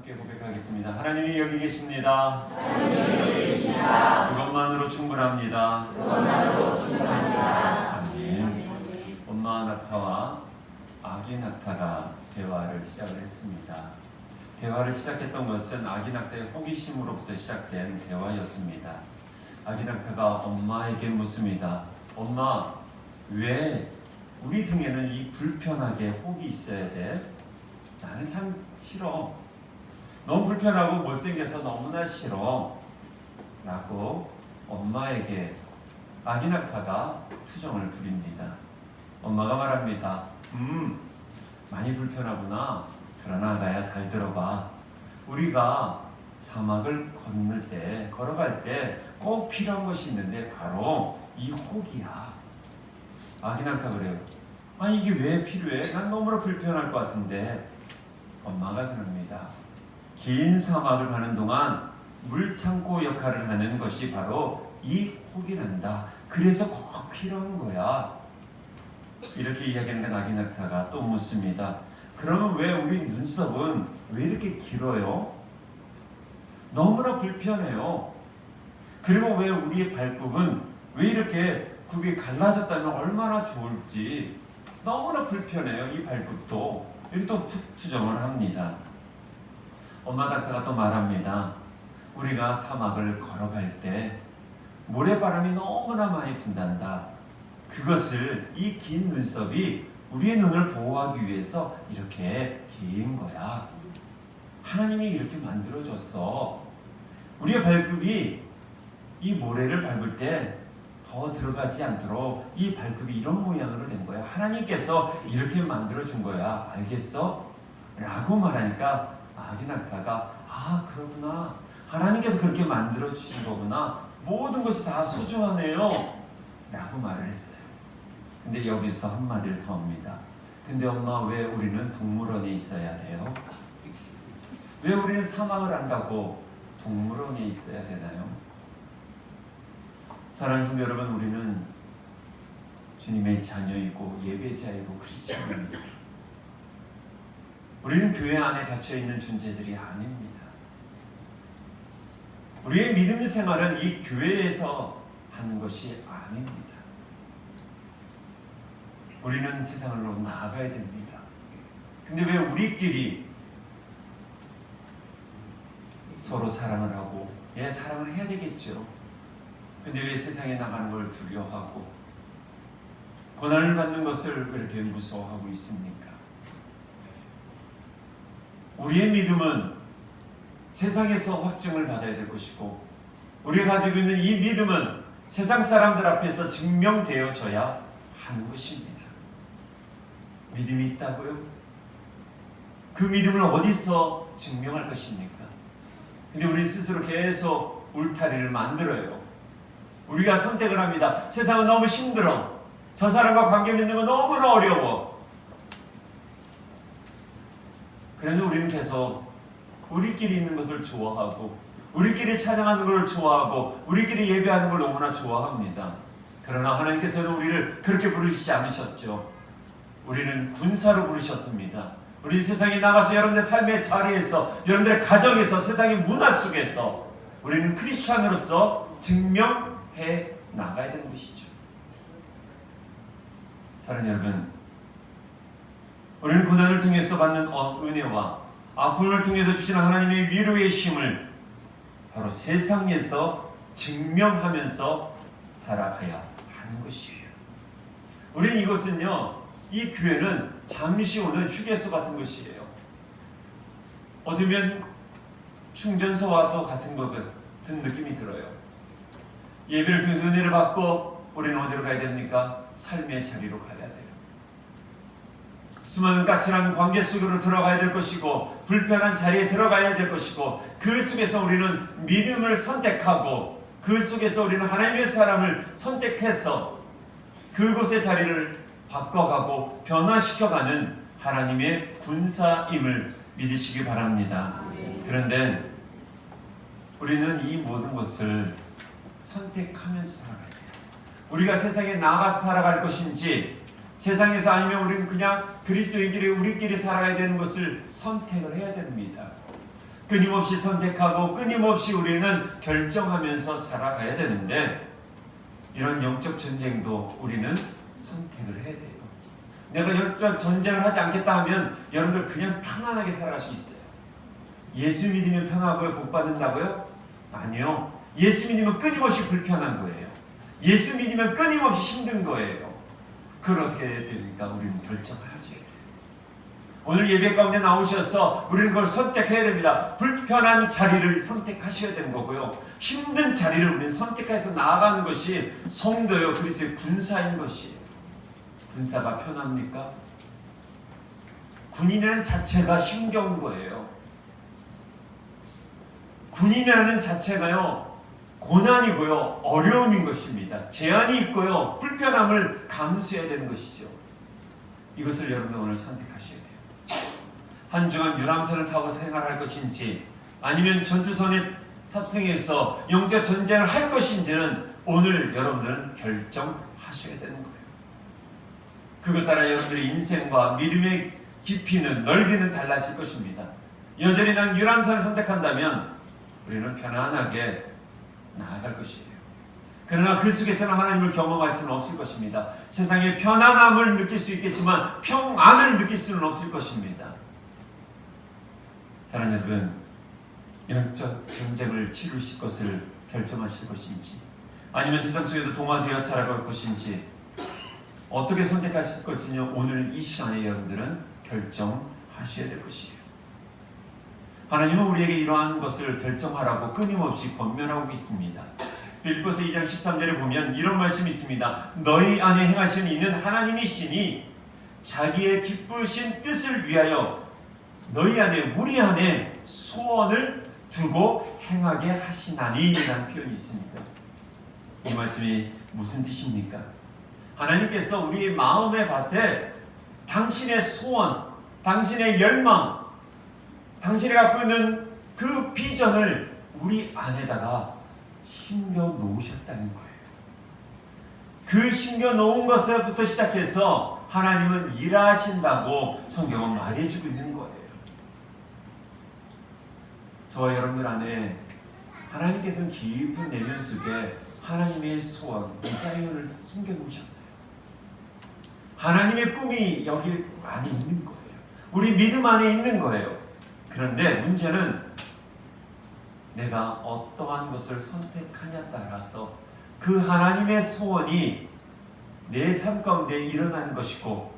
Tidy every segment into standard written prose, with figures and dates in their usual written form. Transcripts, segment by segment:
함께 고백하겠습니다. 하나님이 여기 계십니다. 그것만으로 충분합니다. 아멘. 엄마 낙타와 아기 낙타가 대화를 시작을 했습니다. 대화를 시작했던 것은 아기 낙타의 호기심으로부터 시작된 대화였습니다. 아기 낙타가 엄마에게 묻습니다. 엄마, 왜 우리 등에는 이 불편하게 혹이 있어야 돼? 나는 참 싫어. 너무 불편하고 못생겨서 너무나 싫어. 라고 엄마에게 아기 낙타가 투정을 부립니다. 엄마가 말합니다. 많이 불편하구나. 그러나 나야 잘 들어봐. 우리가 사막을 걸어갈 때 꼭 필요한 것이 있는데 바로 이 혹이야. 아기 낙타 그래요. 이게 왜 필요해? 난 너무나 불편할 것 같은데. 엄마가 그럽니다. 긴 사막을 가는 동안 물창고 역할을 하는 것이 바로 이 혹이란다. 그래서 꼭 필요한 거야. 이렇게 이야기하는 아기 낙타가 또 묻습니다. 그러면 왜 우리 눈썹은 왜 이렇게 길어요? 너무나 불편해요. 그리고 왜 우리의 발굽은 왜 이렇게 굽이 갈라졌다면 얼마나 좋을지 너무나 불편해요. 이 발굽도. 이렇게 또 투정을 합니다. 엄마 낙타가 또 말합니다. 우리가 사막을 걸어갈 때 모래바람이 너무나 많이 분단다. 그것을 이 긴 눈썹이 우리의 눈을 보호하기 위해서 이렇게 긴 거야. 하나님이 이렇게 만들어줬어. 우리의 발굽이 이 모래를 밟을 때 더 들어가지 않도록 이 발굽이 이런 모양으로 된 거야. 하나님께서 이렇게 만들어준 거야. 알겠어? 라고 말하니까 아기 낙타가 그렇구나. 하나님께서 그렇게 만들어주신 거구나. 모든 것이 다 소중하네요. 라고 말을 했어요. 근데 여기서 한마디를 더 합니다. 근데 엄마, 왜 우리는 동물원에 있어야 돼요? 왜 우리는 사막을 안 가고 동물원에 있어야 되나요? 사랑하는 성도 여러분, 우리는 주님의 자녀이고 예배자이고 크리스천입니다. 우리는 교회 안에 갇혀있는 존재들이 아닙니다. 우리의 믿음 생활은 이 교회에서 하는 것이 아닙니다. 우리는 세상으로 나아가야 됩니다. 근데 왜 우리끼리 서로 사랑을 하고, 사랑을 해야 되겠죠. 근데 왜 세상에 나가는 걸 두려워하고 고난을 받는 것을 왜 이렇게 무서워하고 있습니까? 우리의 믿음은 세상에서 확증을 받아야 될 것이고, 우리가 가지고 있는 이 믿음은 세상 사람들 앞에서 증명되어져야 하는 것입니다. 믿음이 있다고요? 그 믿음을 어디서 증명할 것입니까? 근데 우리 스스로 계속 울타리를 만들어요. 우리가 선택을 합니다. 세상은 너무 힘들어. 저 사람과 관계 맺는 건 너무나 어려워. 그래서 우리는 계속 우리끼리 있는 것을 좋아하고, 우리끼리 찬양하는 것을 좋아하고, 우리끼리 예배하는 걸 너무나 좋아합니다. 그러나 하나님께서는 우리를 그렇게 부르시지 않으셨죠. 우리는 군사로 부르셨습니다. 우리 세상에 나가서 여러분들의 삶의 자리에서, 여러분들의 가정에서, 세상의 문화 속에서 우리는 크리스찬으로서 증명해 나가야 되는 것이죠. 사랑하는 여러분, 우리는 고난을 통해서 받는 은혜와 아픔을 통해서 주시는 하나님의 위로의 힘을 바로 세상에서 증명하면서 살아가야 하는 것이에요. 우리는 이것은요, 이 교회는 잠시 오는 휴게소 같은 것이에요. 어떻게 보면 충전소와도 같은 것 같은 느낌이 들어요. 예배를 통해서 은혜를 받고 우리는 어디로 가야 됩니까? 삶의 자리로 가야 돼요. 수많은 까칠한 관계 속으로 들어가야 될 것이고, 불편한 자리에 들어가야 될 것이고, 그 속에서 우리는 믿음을 선택하고, 그 속에서 우리는 하나님의 사람을 선택해서 그곳의 자리를 바꿔가고 변화시켜가는 하나님의 군사임을 믿으시기 바랍니다. 그런데 우리는 이 모든 것을 선택하면서 살아가야 돼요. 우리가 세상에 나가서 살아갈 것인지, 세상에서 아니면 우리는 그냥 그리스도인끼리 우리끼리 살아야 되는 것을 선택을 해야 됩니다. 끊임없이 선택하고 끊임없이 우리는 결정하면서 살아가야 되는데, 이런 영적 전쟁도 우리는 선택을 해야 돼요. 내가 영적 전쟁을 하지 않겠다 하면 여러분들 그냥 편안하게 살아갈 수 있어요. 예수 믿으면 편하고요? 복 받는다고요? 아니요. 예수 믿으면 끊임없이 불편한 거예요. 예수 믿으면 끊임없이 힘든 거예요. 그걸 어떻게 해야 됩니까? 우리는 결정하셔야 돼요. 오늘 예배 가운데 나오셔서 우리는 그걸 선택해야 됩니다. 불편한 자리를 선택하셔야 되는 거고요. 힘든 자리를 우리는 선택해서 나아가는 것이 성도요, 그리스도의 군사인 것이에요. 군사가 편합니까? 군인이라는 자체가 힘겨운 거예요. 군인이라는 자체가요, 고난이고요, 어려움인 것입니다. 제한이 있고요, 불편함을 감수해야 되는 것이죠. 이것을 여러분 오늘 선택하셔야 돼요. 한 주간 유람선을 타고 생활할 것인지, 아니면 전투선에 탑승해서 영적 전쟁을 할 것인지는 오늘 여러분들은 결정하셔야 되는 거예요. 그것 따라 여러분들의 인생과 믿음의 깊이는, 넓이는 달라질 것입니다. 여전히 난 유람선을 선택한다면 우리는 편안하게 나아갈 것이에요. 그러나 그 속에서는 하나님을 경험할 수는 없을 것입니다. 세상에 편안함을 느낄 수 있겠지만 평안을 느낄 수는 없을 것입니다. 사랑하는 여러분, 영적 전쟁을 치르실 것을 결정하실 것인지, 아니면 세상 속에서 동화되어 살아갈 것인지, 어떻게 선택하실 것인지 오늘 이 시간에 여러분들은 결정하셔야 될 것이에요. 하나님은 우리에게 이러한 것을 결정하라고 끊임없이 권면하고 있습니다. 빌립보서 2장 13절에 보면 이런 말씀이 있습니다. 너희 안에 행하시는 이는 하나님이시니 자기의 기쁘신 뜻을 위하여 너희 안에, 우리 안에 소원을 두고 행하게 하시나니 라는 표현이 있습니다. 이 말씀이 무슨 뜻입니까? 하나님께서 우리의 마음의 밭에 당신의 소원, 당신의 열망, 당신이 갖고 있는 그 비전을 우리 안에다가 심겨 놓으셨다는 거예요. 그 심겨 놓은 것부터 시작해서 하나님은 일하신다고 성경은 말해주고 있는 거예요. 저와 여러분들 안에 하나님께서는 깊은 내면 속에 하나님의 소원, 자연을 숨겨 놓으셨어요. 하나님의 꿈이 여기 안에 있는 거예요. 우리 믿음 안에 있는 거예요. 그런데 문제는 내가 어떠한 것을 선택하냐에 따라서 그 하나님의 소원이 내 삶 가운데 일어나는 것이고,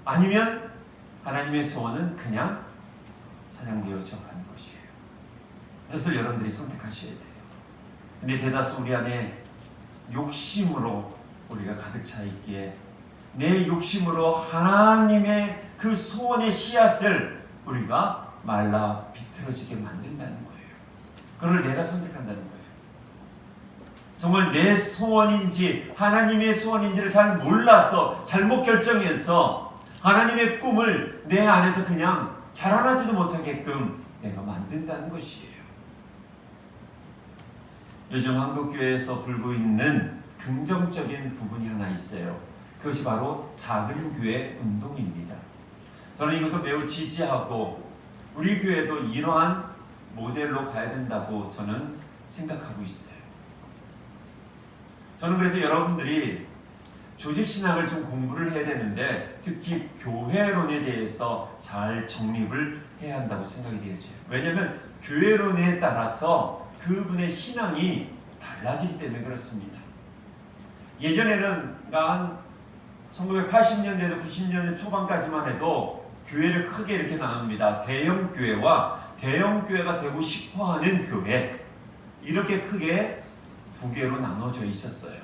아니면 하나님의 소원은 그냥 사장되어져 가는 것이에요. 그것을 여러분들이 선택하셔야 돼요. 근데 대다수 우리 안에 욕심으로 우리가 가득 차 있기에 내 욕심으로 하나님의 그 소원의 씨앗을 우리가 말라 비틀어지게 만든다는 거예요. 그걸 내가 선택한다는 거예요. 정말 내 소원인지 하나님의 소원인지를 잘 몰라서 잘못 결정해서 하나님의 꿈을 내 안에서 그냥 자라나지도 못하게끔 내가 만든다는 것이에요. 요즘 한국교회에서 불고 있는 긍정적인 부분이 하나 있어요. 그것이 바로 작은 교회 운동입니다. 저는 이것을 매우 지지하고 우리 교회도 이러한 모델로 가야 된다고 저는 생각하고 있어요. 저는 그래서 여러분들이 조직신학을 좀 공부를 해야 되는데, 특히 교회론에 대해서 잘 정립을 해야 한다고 생각이 되어져요. 왜냐하면 교회론에 따라서 그분의 신앙이 달라지기 때문에 그렇습니다. 예전에는 한 1980년대에서 90년대 초반까지만 해도 교회를 크게 이렇게 나눕니다. 대형 교회와 대형 교회가 되고 싶어하는 교회, 이렇게 크게 두 개로 나눠져 있었어요.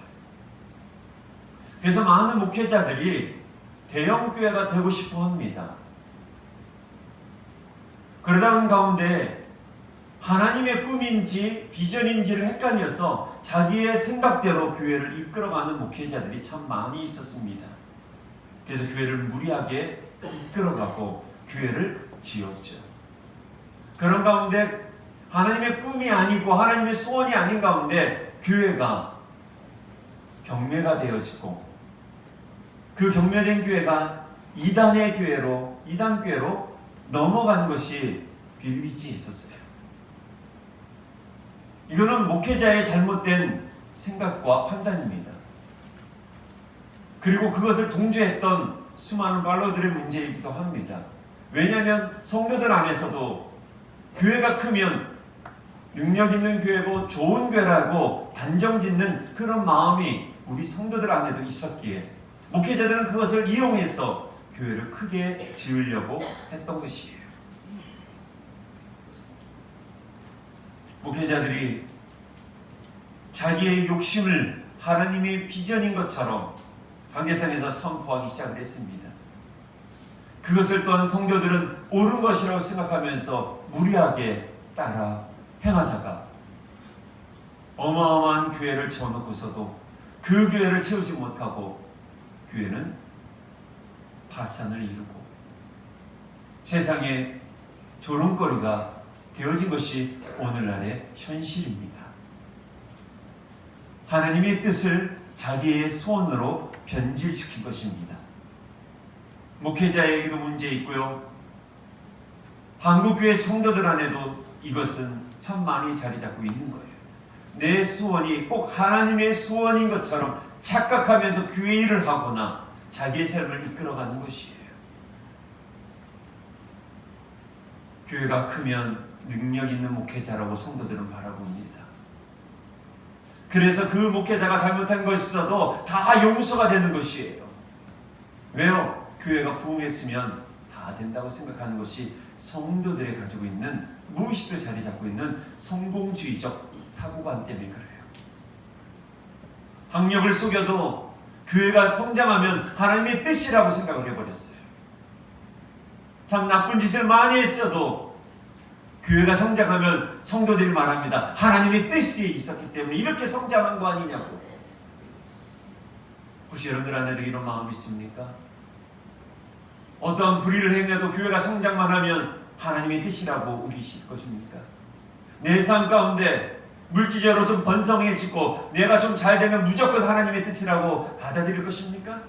그래서 많은 목회자들이 대형 교회가 되고 싶어 합니다. 그러다 가운데 하나님의 꿈인지 비전인지를 헷갈려서 자기의 생각대로 교회를 이끌어가는 목회자들이 참 많이 있었습니다. 그래서 교회를 무리하게 이끌어가고 교회를 지었죠. 그런 가운데 하나님의 꿈이 아니고 하나님의 소원이 아닌 가운데 교회가 경매가 되어지고, 그 경매된 교회가 이단의 교회로, 이단 교회로 넘어간 것이 빌리지에 있었어요. 이거는 목회자의 잘못된 생각과 판단입니다. 그리고 그것을 동조했던 수많은 팔로워들의 문제이기도 합니다. 왜냐하면 성도들 안에서도 교회가 크면 능력 있는 교회고 좋은 교회라고 단정짓는 그런 마음이 우리 성도들 안에도 있었기에 목회자들은 그것을 이용해서 교회를 크게 지으려고 했던 것이에요. 목회자들이 자기의 욕심을 하나님의 비전인 것처럼 강대상에서 선포하기 시작을 했습니다. 그것을 또한 성도들은 옳은 것이라고 생각하면서 무리하게 따라 행하다가 어마어마한 교회를 채워놓고서도 그 교회를 채우지 못하고 교회는 파산을 이루고 세상에 조롱거리가 되어진 것이 오늘날의 현실입니다. 하나님의 뜻을 자기의 소원으로 변질시킨 것입니다. 목회자에게도 문제 있고요. 한국교회 성도들 안에도 이것은 참 많이 자리 잡고 있는 거예요. 내 소원이 꼭 하나님의 소원인 것처럼 착각하면서 교회 일을 하거나 자기의 삶을 이끌어가는 것이에요. 교회가 크면 능력 있는 목회자라고 성도들은 바라봅니다. 그래서 그 목회자가 잘못한 것이 있어도 다 용서가 되는 것이에요. 왜요? 교회가 부흥했으면 다 된다고 생각하는 것이 성도들이 가지고 있는 무의식으로 자리 잡고 있는 성공주의적 사고관 때문에 그래요. 학력을 속여도 교회가 성장하면 하나님의 뜻이라고 생각을 해버렸어요. 참 나쁜 짓을 많이 했어도 교회가 성장하면 성도들이 말합니다. 하나님의 뜻이 있었기 때문에 이렇게 성장한 거 아니냐고. 혹시 여러분들 안에도 이런 마음이 있습니까? 어떠한 불의를 행해도 교회가 성장만 하면 하나님의 뜻이라고 우기실 것입니까? 내 삶 가운데 물질적으로 좀 번성해지고 내가 좀 잘 되면 무조건 하나님의 뜻이라고 받아들일 것입니까?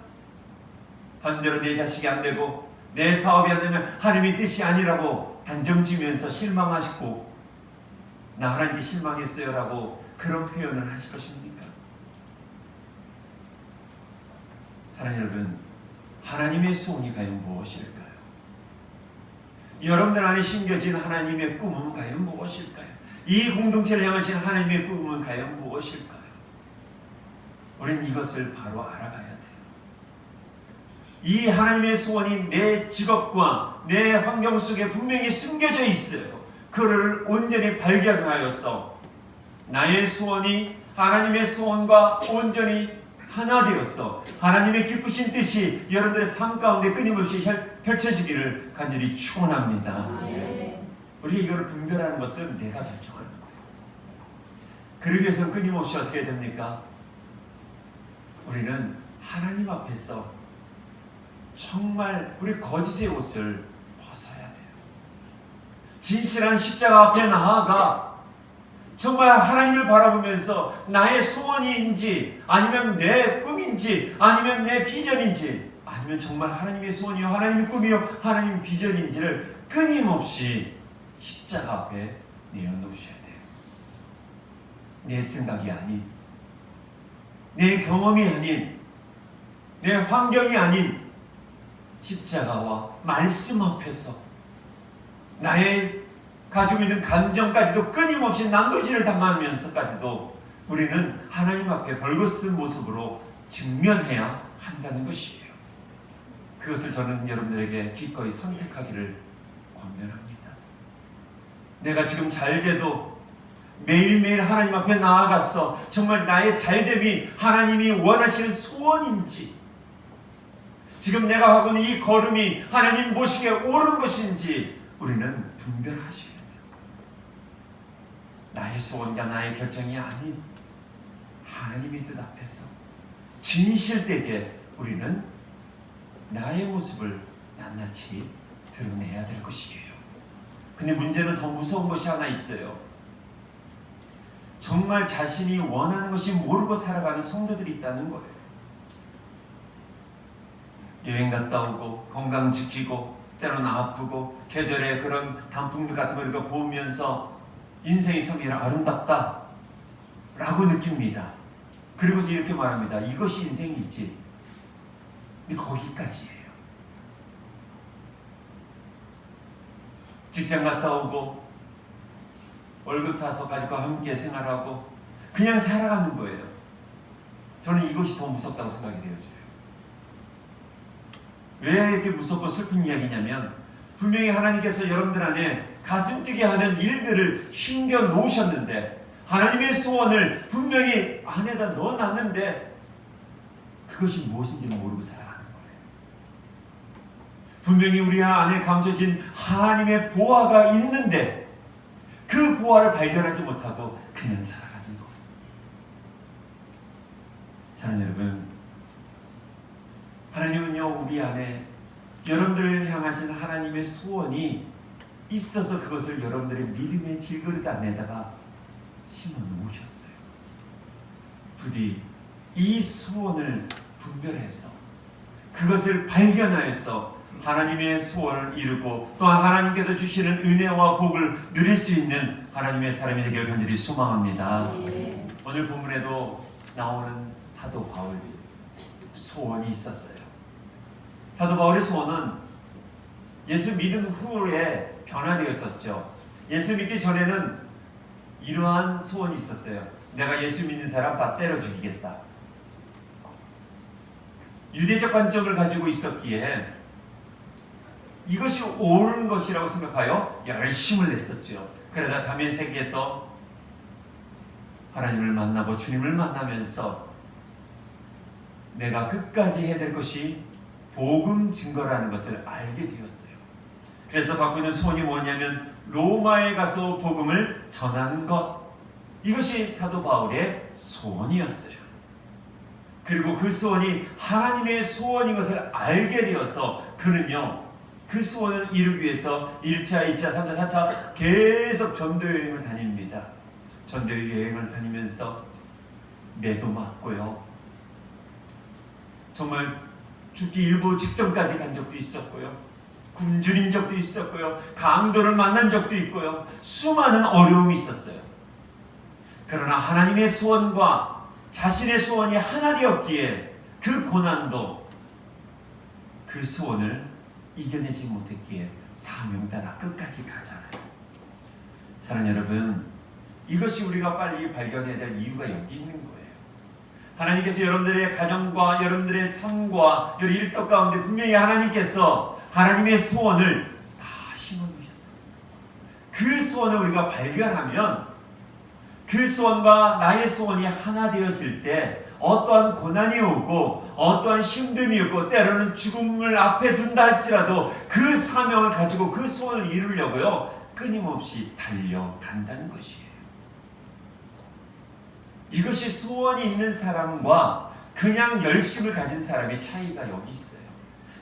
반대로 내 자식이 안 되고 내 사업이 안 되면 하나님의 뜻이 아니라고 단정지면서 실망하시고 나 하나님께 실망했어요 라고 그런 표현을 하실 것입니까? 사랑하는 여러분, 하나님의 소원이 과연 무엇일까요? 여러분들 안에 심겨진 하나님의 꿈은 과연 무엇일까요? 이 공동체를 향하신 하나님의 꿈은 과연 무엇일까요? 우리는 이것을 바로 알아가야 돼요. 이 하나님의 소원이 내 직업과 내 환경 속에 분명히 숨겨져 있어요. 그를 온전히 발견하여서 나의 소원이 하나님의 소원과 온전히 하나 되어서 하나님의 기쁘신 뜻이 여러분들의 삶 가운데 끊임없이 펼쳐지기를 간절히 축원합니다. 우리가 이거를 분별하는 것은 내가 결정하는 거예요. 그러기 위해서는 끊임없이 어떻게 됩니까? 우리는 하나님 앞에서 정말 우리 거짓의 옷을 벗어야 돼요. 진실한 십자가 앞에 나아가 정말 하나님을 바라보면서 나의 소원인지 아니면 내 꿈인지 아니면 내 비전인지 아니면 정말 하나님의 소원이요 하나님의 꿈이요 하나님의 비전인지를 끊임없이 십자가 앞에 내어놓으셔야 돼요. 내 생각이 아닌, 내 경험이 아닌, 내 환경이 아닌 십자가와 말씀 앞에서 나의 가지고 있는 감정까지도 끊임없이 난도질을 당하면서까지도 우리는 하나님 앞에 벌거벗은 모습으로 직면해야 한다는 것이에요. 그것을 저는 여러분들에게 기꺼이 선택하기를 권면합니다. 내가 지금 잘돼도 매일매일 하나님 앞에 나아가서 정말 나의 잘됨이 하나님이 원하시는 소원인지, 지금 내가 하고 있는 이 걸음이 하나님 보시기에 옳은 것인지 우리는 분별하셔야 돼요. 나의 소원과 나의 결정이 아닌 하나님의 뜻 앞에서 진실되게 우리는 나의 모습을 낱낱이 드러내야 될 것이에요. 근데 문제는 더 무서운 것이 하나 있어요. 정말 자신이 원하는 것이 모르고 살아가는 성도들이 있다는 거예요. 여행 갔다 오고 건강 지키고 때로는 아프고 계절의 그런 단풍들 같은 걸 보면서 인생이 참 아름답다 라고 느낍니다. 그리고서 이렇게 말합니다. 이것이 인생이지. 근데 거기까지예요. 직장 갔다 오고 월급 타서 가지고 함께 생활하고 그냥 살아가는 거예요. 저는 이것이 더 무섭다고 생각이 되어져요. 왜 이렇게 무섭고 슬픈 이야기냐면 분명히 하나님께서 여러분들 안에 가슴 뛰게 하는 일들을 심겨 놓으셨는데 하나님의 소원을 분명히 안에다 넣어놨는데 그것이 무엇인지는 모르고 살아가는 거예요. 분명히 우리 안에 감춰진 하나님의 보화가 있는데 그 보화를 발견하지 못하고 그냥 살아가는 거예요. 사랑하는 여러분, 하나님은요 우리 안에 여러분들을 향하신 하나님의 소원이 있어서 그것을 여러분들의 믿음의 질그릇 안에다가 심어 놓으셨어요. 부디 이 소원을 분별해서 그것을 발견하여서 하나님의 소원을 이루고 또한 하나님께서 주시는 은혜와 복을 누릴 수 있는 하나님의 사람이 되기를 간절히 소망합니다. 네. 오늘 본문에도 나오는 사도 바울이 소원이 있었어요. 사도 바울의 소원은 예수 믿은 후에 변화되었었죠. 예수 믿기 전에는 이러한 소원이 있었어요. 내가 예수 믿는 사람 다 때려 죽이겠다. 유대적 관점을 가지고 있었기에 이것이 옳은 것이라고 생각하여 열심을 냈었죠. 그러다 다메섹에서 하나님을 만나고 주님을 만나면서 내가 끝까지 해야 될 것이 복음 증거라는 것을 알게 되었어요. 그래서 갖고 있는 소원이 뭐냐면 로마에 가서 복음을 전하는 것. 이것이 사도 바울의 소원이었어요. 그리고 그 소원이 하나님의 소원인 것을 알게 되어서 그는요 그 소원을 이루기 위해서 1차, 2차, 3차, 4차 계속 전도 여행을 다닙니다. 전도 여행을 다니면서 매도 맞고요. 정말 죽기 일보 직전까지 간 적도 있었고요. 굶주린 적도 있었고요. 강도를 만난 적도 있고요. 수많은 어려움이 있었어요. 그러나 하나님의 소원과 자신의 소원이 하나 되었기에 그 고난도 그 소원을 이겨내지 못했기에 사명 따라 끝까지 가잖아요. 사랑하는 여러분, 이것이 우리가 빨리 발견해야 될 이유가 여기 있는 거예요. 하나님께서 여러분들의 가정과 여러분들의 삶과 여러 일터 가운데 분명히 하나님께서 하나님의 소원을 다 심어놓으셨어요. 그 소원을 우리가 발견하면 그 소원과 나의 소원이 하나 되어질 때 어떠한 고난이 오고 어떠한 힘듦이 오고 때로는 죽음을 앞에 둔다 할지라도 그 사명을 가지고 그 소원을 이루려고요 끊임없이 달려간다는 것이에요. 이것이 소원이 있는 사람과 그냥 열심을 가진 사람의 차이가 여기 있어요.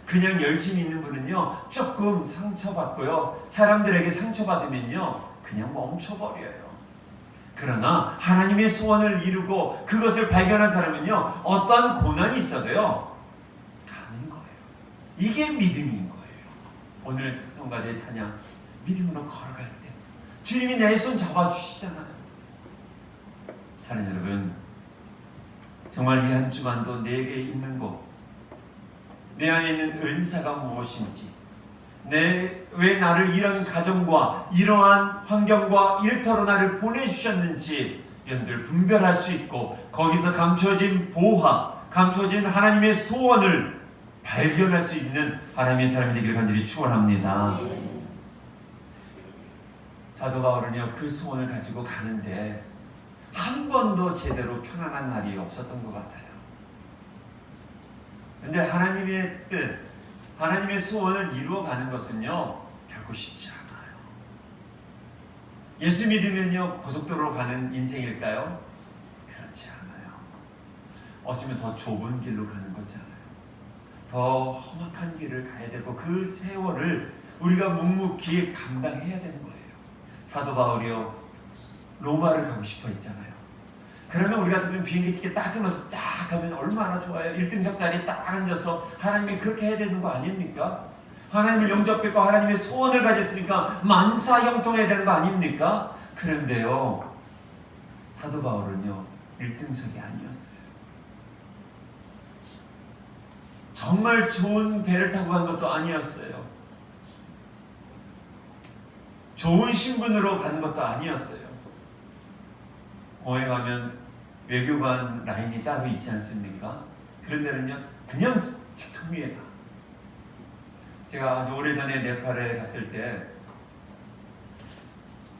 그냥 열심히 있는 분은요 조금 상처받고요 사람들에게 상처받으면요 그냥 멈춰버려요. 그러나 하나님의 소원을 이루고 그것을 발견한 사람은요 어떠한 고난이 있어도요 가는 거예요. 이게 믿음인 거예요. 오늘 성가대의 찬양 믿음으로 걸어갈 때 주님이 내 손 잡아주시잖아요. 사랑하는 여러분, 정말 이 한 주간도 내게 있는 것, 내 안에 있는 은사가 무엇인지, 왜 나를 이런 가정과 이러한 환경과 일터로 나를 보내주셨는지 여러분들 분별할 수 있고 거기서 감춰진 보화, 감춰진 하나님의 소원을 발견할 수 있는 하나님의 사람이 되기를 간절히 축원합니다. 사도 바울은요 그 소원을 가지고 가는데 한 번도 제대로 편안한 날이 없었던 것 같아요. 그런데 하나님의 뜻, 하나님의 소원을 이루어가는 것은요 결코 쉽지 않아요. 예수 믿으면요 고속도로로 가는 인생일까요? 그렇지 않아요. 어쩌면 더 좁은 길로 가는 거잖아요. 더 험악한 길을 가야 되고 그 세월을 우리가 묵묵히 감당해야 되는 거예요. 사도 바울이요 로마를 가고 싶어 했잖아요. 그러면 우리 같으면 비행기 티켓 딱 끊어서 쫙 가면 얼마나 좋아요. 1등석 자리에 딱 앉아서 하나님이 그렇게 해야 되는 거 아닙니까? 하나님을 영접했고 하나님의 소원을 가졌으니까 만사형통해야 되는 거 아닙니까? 그런데요 사도 바울은요 1등석이 아니었어요. 정말 좋은 배를 타고 간 것도 아니었어요. 좋은 신분으로 가는 것도 아니었어요. 공항에 가면 외교관 라인이 따로 있지 않습니까? 그런 데는요 그냥 직통위에다. 제가 아주 오래전에 네팔에 갔을 때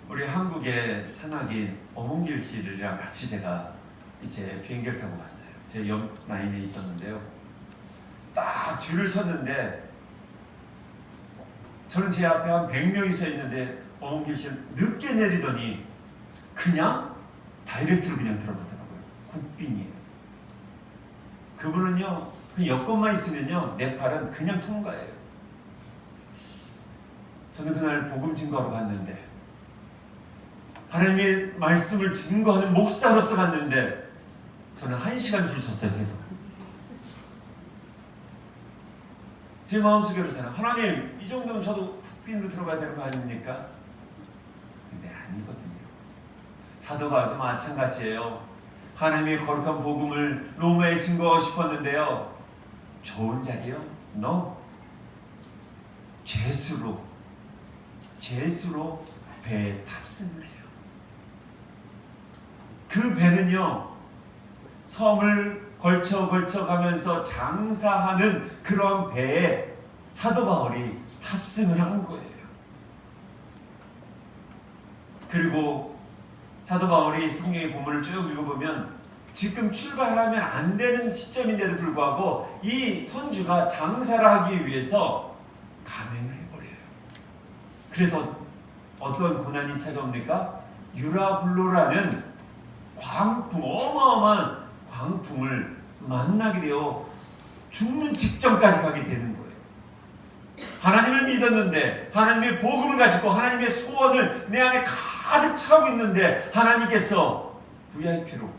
우리 한국의 산악인 어몽길 씨랑 같이 제가 이제 비행기를 타고 갔어요. 제 옆 라인에 있었는데요. 딱 줄을 섰는데 저는 제 앞에 한 100명이 서 있는데 어몽길 씨는 늦게 내리더니 그냥 다이렉트로 그냥 들어가더라고요. 국빈이에요. 그분은요 그 여권만 있으면요 네팔은 그냥 통과해요. 저는 그날 복음 증거하러 갔는데 하나님의 말씀을 증거하는 목사로서 갔는데 저는 1시간 줄 섰어요. 계속 제 마음속에 그러잖아요. 하나님 이 정도면 저도 국빈으로 들어가야 되는 거 아닙니까? 근데 아니거든요. 사도 바울도 마찬가지예요. 하나님의 거룩한 복음을 로마에 증거하고 싶었는데요. 좋은 자리요? No. 죄수로 배에 탑승을 해요. 그 배는요 섬을 걸쳐 가면서 장사하는 그런 배에 사도 바울이 탑승을 한 거예요. 그리고 사도 바울이 성경의 본문을 쭉 읽어보면 지금 출발하면 안 되는 시점인데도 불구하고 이 선주가 장사를 하기 위해서 감행을 해버려요. 그래서 어떤 고난이 찾아옵니까? 유라굴로라는 광풍, 어마어마한 광풍을 만나게 되어 죽는 직전까지 가게 되는 거예요. 하나님을 믿었는데 하나님의 복음을 가지고 하나님의 소원을 내 안에 가득 차고 있는데 하나님께서 VIP로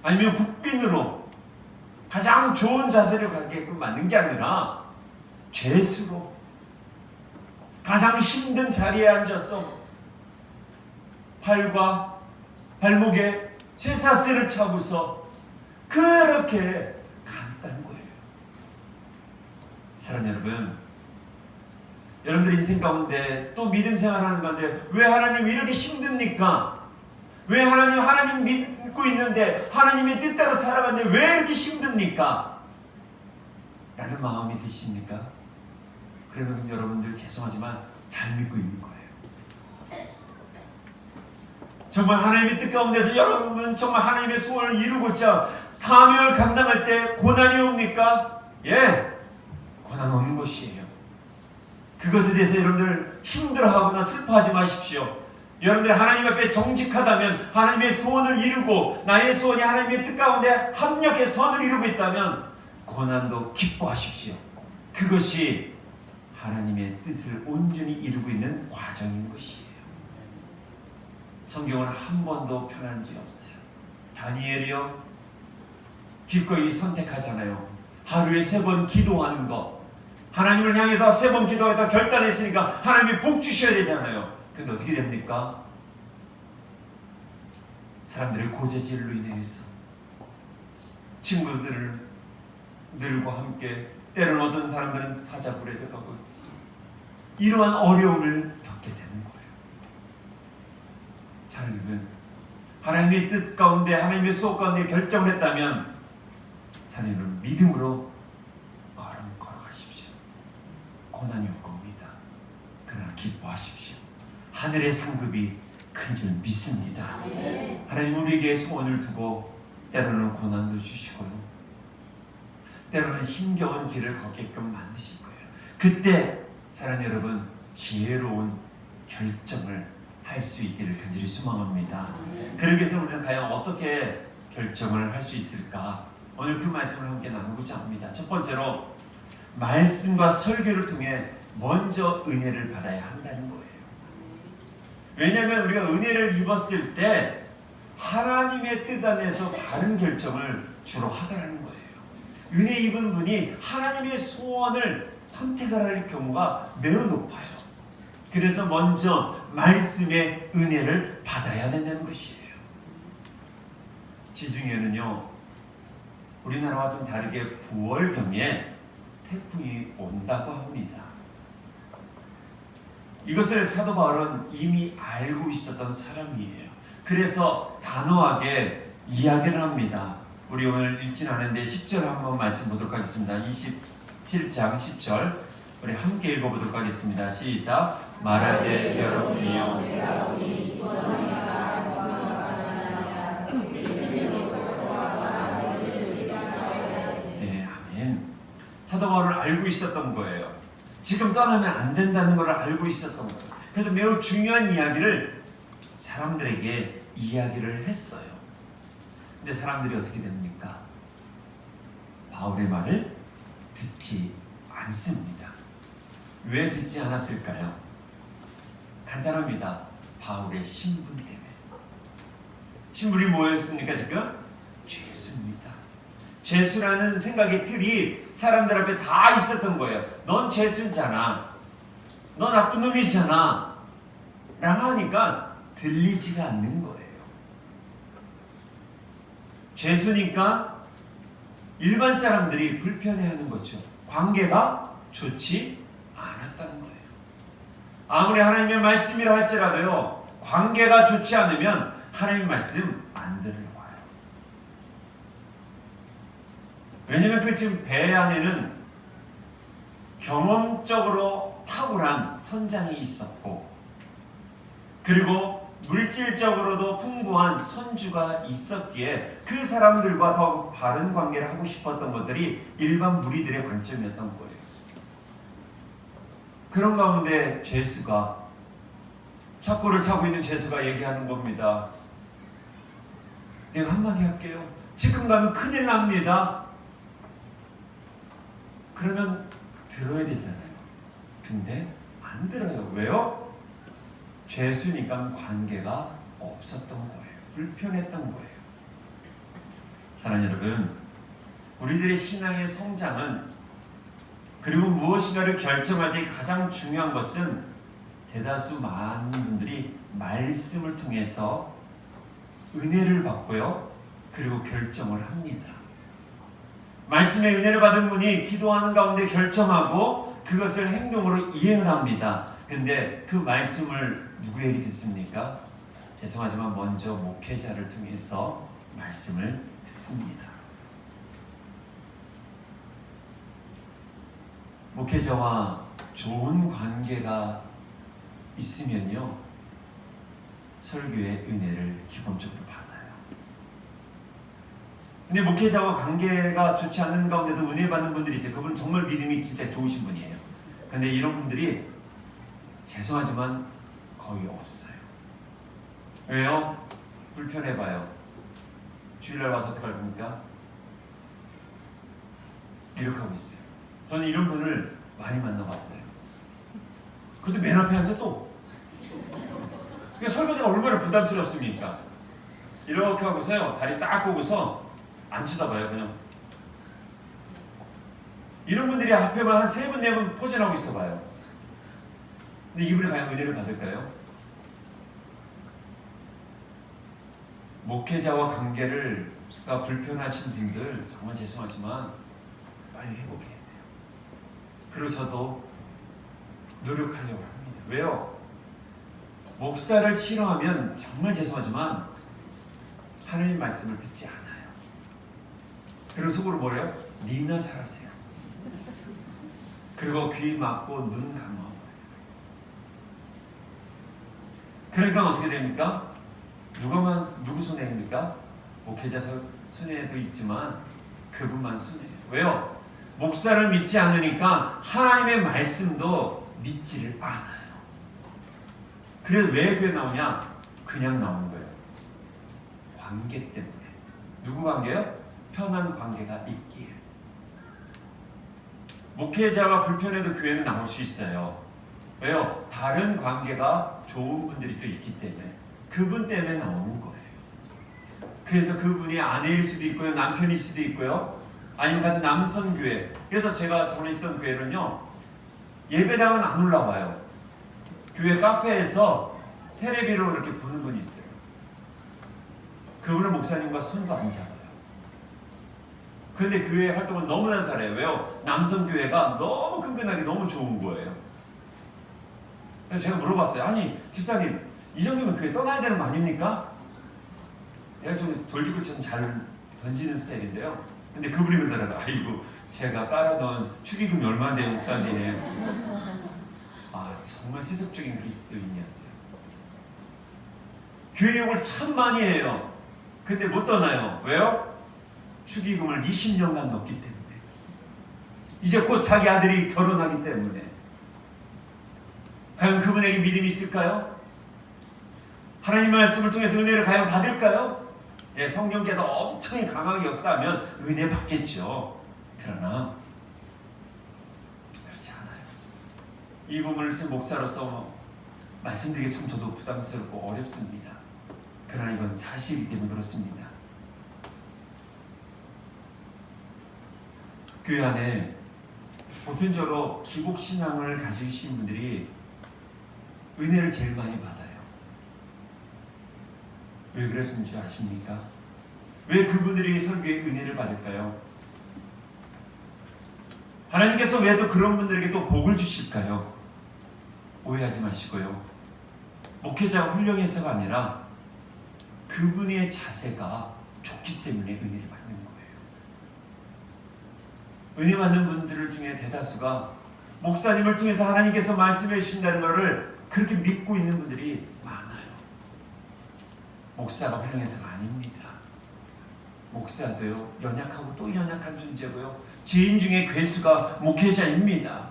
아니면 국빈으로 가장 좋은 자세를 가게끔 만든 게 아니라 죄수로 가장 힘든 자리에 앉아서 팔과 발목에 쇠사슬을 차고서 그렇게 간다는 거예요. 사랑하는 여러분, 여러분들 인생 가운데 또 믿음 생활하는 건데 왜 하나님 이렇게 힘듭니까? 왜 하나님 믿고 있는데 하나님의 뜻대로 살아가는데 왜 이렇게 힘듭니까? 라는 마음이 드십니까? 그러면 여러분들 죄송하지만 잘 믿고 있는 거예요. 정말 하나님의 뜻 가운데서 여러분 정말 하나님의 소원을 이루고자 사명을 감당할 때 고난이 옵니까? 예, 고난 오는 것이에요. 그것에 대해서 여러분들 힘들어하거나 슬퍼하지 마십시오. 여러분들 하나님 앞에 정직하다면 하나님의 소원을 이루고 나의 소원이 하나님의 뜻 가운데 합력해서 선을 이루고 있다면 고난도 기뻐하십시오. 그것이 하나님의 뜻을 온전히 이루고 있는 과정인 것이에요. 성경은 한 번도 편한 적이 없어요. 다니엘이요 기꺼이 선택하잖아요. 하루에 3번 기도하는 것. 하나님을 향해서 3번 기도하겠다 결단했으니까 하나님이 복 주셔야 되잖아요. 근데 어떻게 됩니까? 사람들의 고재질로 인해서 친구들과 함께 때로는 어떤 사람들은 사자굴에 들어가고 이러한 어려움을 겪게 되는 거예요. 사람은 하나님의 뜻 가운데 하나님의 수업 가운데 결정을 했다면 사람은 믿음으로 걸어가십시오. 고난이 올 겁니다. 그러나 기뻐하십시오. 하늘의 상급이 큰 줄 믿습니다. 하나님 우리에게 소원을 두고 때로는 고난도 주시고요. 때로는 힘겨운 길을 걷게끔 만드실 거예요. 그때 사랑하는 여러분 지혜로운 결정을 할 수 있기를 간절히 소망합니다. 그러기 위해서 우리는 과연 어떻게 결정을 할 수 있을까? 오늘 그 말씀을 함께 나누고자 합니다. 첫 번째로 말씀과 설교를 통해 먼저 은혜를 받아야 한다는 거예요. 왜냐하면 우리가 은혜를 입었을 때 하나님의 뜻 안에서 바른 결정을 주로 하더라는 거예요. 은혜 입은 분이 하나님의 소원을 선택할 경우가 매우 높아요. 그래서 먼저 말씀의 은혜를 받아야 된다는 것이에요. 지중해는요, 우리나라와 좀 다르게 9월경에 태풍이 온다고 합니다. 이것을 사도 바울은 이미 알고 있었던 사람이에요. 그래서 단호하게 이야기를 합니다. 우리 오늘 읽진 않은데 10절 한번 말씀 보도록 하겠습니다. 27장 10절 우리 함께 읽어보도록 하겠습니다. 시작. 말하되 여러분이여 내가 보니 이곳 네, 아멘. 사도 바울은 알고 있었던 거예요. 지금 떠나면 안 된다는 걸 알고 있었던 거예요. 그래서 매우 중요한 이야기를 사람들에게 이야기를 했어요. 근데 사람들이 어떻게 됩니까? 바울의 말을 듣지 않습니다. 왜 듣지 않았을까요? 간단합니다. 바울의 신분 때문에. 신분이 뭐였습니까 지금? 죄수입니다. 죄수라는 생각의 틀이 사람들 앞에 다 있었던 거예요. 넌 죄수잖아. 너 나쁜 놈이잖아. 라고 하니까 들리지가 않는 거예요. 죄수니까 일반 사람들이 불편해하는 거죠. 관계가 좋지 않았다는 거예요. 아무리 하나님의 말씀이라 할지라도요, 관계가 좋지 않으면 하나님의 말씀 안 들어와요. 왜냐면 그 지금 배 안에는 경험적으로 탁월한 선장이 있었고, 그리고 물질적으로도 풍부한 선주가 있었기에 그 사람들과 더 바른 관계를 하고 싶었던 것들이 일반 무리들의 관점이었던 거예요. 그런 가운데 죄수가, 착고를 차고 있는 죄수가 얘기하는 겁니다. 내가 한마디 할게요. 지금 가면 큰일 납니다. 그러면 들어야 되잖아요. 근데 안 들어요. 왜요? 죄수니까 관계가 없었던 거예요. 불편했던 거예요. 사랑하는 여러분, 우리들의 신앙의 성장은, 그리고 무엇인가를 결정할 때 가장 중요한 것은 대다수 많은 분들이 말씀을 통해서 은혜를 받고요, 그리고 결정을 합니다. 말씀의 은혜를 받은 분이 기도하는 가운데 결정하고 그것을 행동으로 이행을 합니다. 근데 그 말씀을 누구에게 듣습니까? 죄송하지만 먼저 목회자를 통해서 말씀을 듣습니다. 목회자와 좋은 관계가 있으면요, 설교의 은혜를 기본적으로 받아요. 근데 목회자와 관계가 좋지 않은 가운데도 은혜 받는 분들이 있어요. 그분 정말 믿음이 진짜 좋으신 분이에요. 근데 이런 분들이 죄송하지만 거의 없어요. 왜요? 불편해봐요. 주일날 와서 어떻게 할 겁니까? 이렇게 하고 있어요. 저는 이런 분을 많이 만나봤어요. 그것도 맨 앞에 앉아 또. 그러니까 설교자가 얼마나 부담스럽습니까? 이렇게 하고서요, 다리 딱 보고서 안 쳐다봐요. 그냥. 이런 분들이 앞에만 한 3분, 4분 포진하고 있어봐요. 근데 이분이 과연 은혜를 받을까요? 목회자와 관계가 불편하신 분들 정말 죄송하지만 빨리 회복해야 돼요. 그리고 저도 노력하려고 합니다. 왜요? 목사를 싫어하면 정말 죄송하지만 하나님 말씀을 듣지 않아요. 그리고 속으로 뭐래요? 니나 잘하세요. 그리고 귀 막고 눈 감아버려요. 그러니까 어떻게 됩니까? 누구 손해입니까? 목회자 손해도 있지만 그분만 손해예요. 왜요? 목사를 믿지 않으니까 하나님의 말씀도 믿지를 않아요. 그래서 왜 교회 나오냐? 그냥 나오는 거예요. 관계 때문에. 누구 관계요? 편한 관계가 있기에. 목회자가 불편해도 교회는 나올 수 있어요. 왜요? 다른 관계가 좋은 분들이 또 있기 때문에. 그분 때문에 나오는 거예요. 그래서 그분이 아내일 수도 있고요, 남편일 수도 있고요, 아니면 남선교회. 그래서 제가 전에 있던 교회는요, 예배당은 안 올라와요. 교회 카페에서 테레비로 이렇게 보는 분이 있어요. 그분은 목사님과 손도 안 잡아요. 그런데 교회 활동을 너무나 잘해요. 왜요? 남성교회가 너무 끈끈하게 너무 좋은 거예요. 그래서 제가 물어봤어요. 아니 집사님, 이 정도면 교회 떠나야 되는 거 아닙니까? 제가 좀 돌직구처럼 잘 던지는 스타일인데요. 근데 그분이 그러더라고요. 아이고, 제가 깔아놓은 축의금이 얼마인데 목사님. 아, 정말 세속적인 그리스도인이었어요. 교회 욕을 참 많이 해요. 근데 못 떠나요. 왜요? 축의금을 20년간 넣기 때문에. 이제 곧 자기 아들이 결혼하기 때문에. 과연 그분에게 믿음이 있을까요? 하나님의 말씀을 통해서 은혜를 과연 받을까요? 예, 성령께서 엄청 강하게 역사하면 은혜 받겠죠. 그러나 그렇지 않아요. 이 부분을 목사로서 말씀드리기 참 저도 부담스럽고 어렵습니다. 그러나 이건 사실이기 때문에 그렇습니다. 교회 안에 보편적으로 기복신앙을 가지신 분들이 은혜를 제일 많이 받아요. 왜 그랬는지 아십니까? 왜 그분들이 설교에 은혜를 받을까요? 하나님께서 왜 또 그런 분들에게 또 복을 주실까요? 오해하지 마시고요. 목회자가 훌륭해서가 아니라 그분의 자세가 좋기 때문에 은혜를 받는 거예요. 은혜 받는 분들 중에 대다수가 목사님을 통해서 하나님께서 말씀해 주신다는 것을 그렇게 믿고 있는 분들이 많아요. 목사가 훌륭해서가 아닙니다. 목사도요, 연약하고 또 연약한 존재고요. 죄인 중에 괴수가 목회자입니다.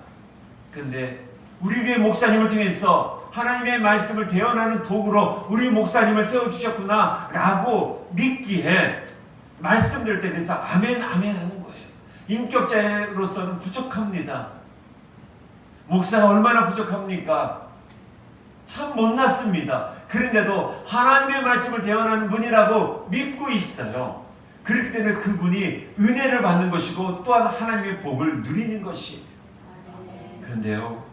그런데 우리 교회 목사님을 통해서 하나님의 말씀을 대언하는 도구로 우리 목사님을 세워주셨구나 라고 믿기에 말씀드릴 때 대해서 아멘 아멘 하는 거예요. 인격자로서는 부족합니다. 목사가 얼마나 부족합니까? 참 못났습니다. 그런데도 하나님의 말씀을 대언하는 분이라고 믿고 있어요. 그렇기 때문에 그분이 은혜를 받는 것이고 또한 하나님의 복을 누리는 것이에요. 그런데요,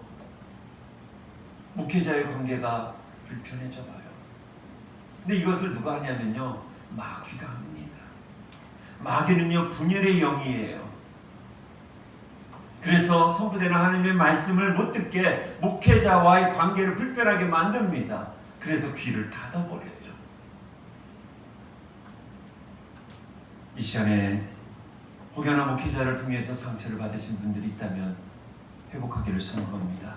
목회자의 관계가 불편해져 봐요. 근데 이것을 누가 하냐면요, 마귀가 합니다. 마귀는요, 분열의 영이에요. 그래서 선포되는 하나님의 말씀을 못 듣게 목회자와의 관계를 불편하게 만듭니다. 그래서 귀를 닫아버려요. 이 시간에 혹여나 목회자를 통해서 상처를 받으신 분들이 있다면 회복하기를 소원합니다.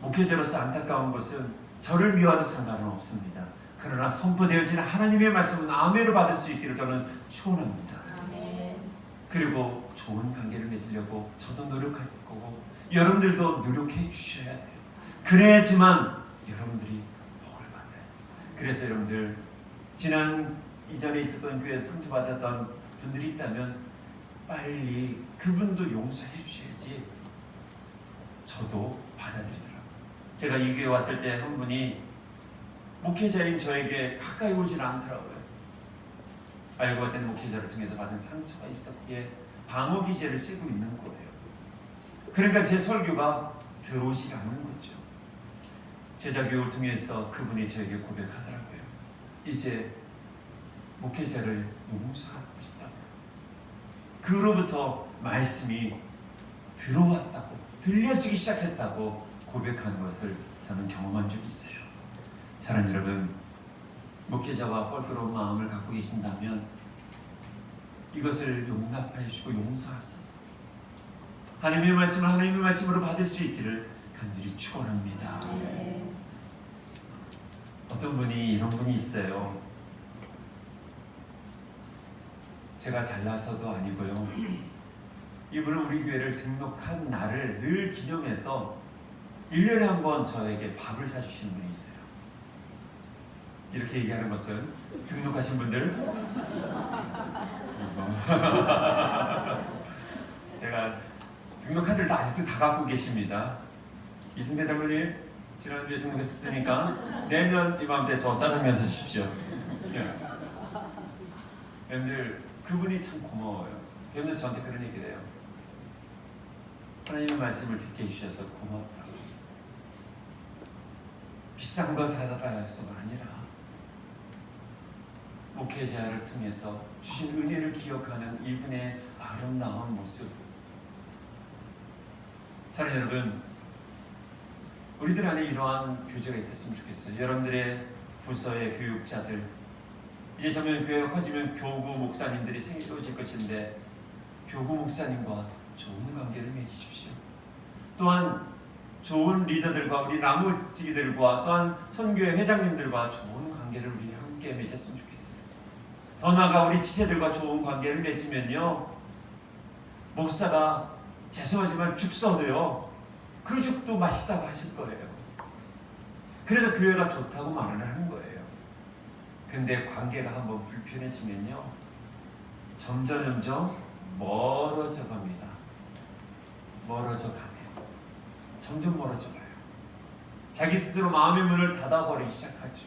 목회자로서 안타까운 것은 저를 미워도 상관은 없습니다. 그러나 선포되어지는 하나님의 말씀은 아멘을 받을 수 있기를 저는 축원합니다. 그리고 좋은 관계를 맺으려고 저도 노력할 거고 여러분들도 노력해 주셔야 돼요. 그래야지만 여러분들이 복을 받아요. 그래서 여러분들 이전에 있었던 교회에서 상처받았던 분들이 있다면 빨리 그분도 용서해 주셔야지 저도 받아들이더라고요. 제가 이 교회 왔을 때 한 분이 목회자인 저에게 가까이 오지는 않더라고요. 알고 봤더니 목회자를 통해서 받은 상처가 있었기에 방어 기제를 쓰고 있는 거예요. 그러니까 제 설교가 들어오지 않는 거죠. 제자 교육을 통해서 그분이 저에게 고백하더라고요. 이제 목회자를 용서하고 싶다고. 그로부터 말씀이 들어왔다고, 들려지기 시작했다고 고백한 것을 저는 경험한 적이 있어요. 사랑하는 여러분, 목회자와 껄끄러운 마음을 갖고 계신다면 이것을 용납해 주시고 용서하소서. 하나님의 말씀을 하나님의 말씀으로 받을 수 있기를 간절히 축원합니다. 어떤 분이 이런 분이 있어요. 제가 잘나서도 아니고요. 이분은 우리 교회를 등록한 날을 늘 기념해서 1년에 한 번 저에게 밥을 사주시는 분이 있어요. 이렇게 얘기하는 것은 등록하신 분들 제가 등록 카드를 아직도 다 갖고 계십니다. 이승대 장로님 지난주에 등록했었으니까 내년 이맘때 저 짜장면 사주십시오. 여러분들 그분이 참 고마워요. 그러면서 저한테 그런 얘기를 해요. 하나님의 말씀을 듣게 해주셔서 고맙다고. 비싼 거 사다가 해서가 아니라 목회자를 통해서 주신 은혜를 기억하는 이분의 아름다운 모습. 사랑하는 여러분, 우리들 안에 이러한 교제가 있었으면 좋겠어요. 여러분들의 부서의 교육자들, 이제 점점 교회가 커지면 교구 목사님들이 생겨질 것인데 교구 목사님과 좋은 관계를 맺으십시오. 또한 좋은 리더들과 우리 나무지기들과 또한 선교회 회장님들과 좋은 관계를 우리 함께 맺었으면 좋겠어요. 더 나아가 우리 지체들과 좋은 관계를 맺으면요, 목사가 죄송하지만 죽 써도요 그 죽도 맛있다고 하실 거예요. 그래서 교회가 좋다고 말을 하는 거예요. 근데 관계가 한번 불편해지면요 점점 멀어져 갑니다. 멀어져 가네요. 점점 멀어져 가요. 자기 스스로 마음의 문을 닫아버리기 시작하죠.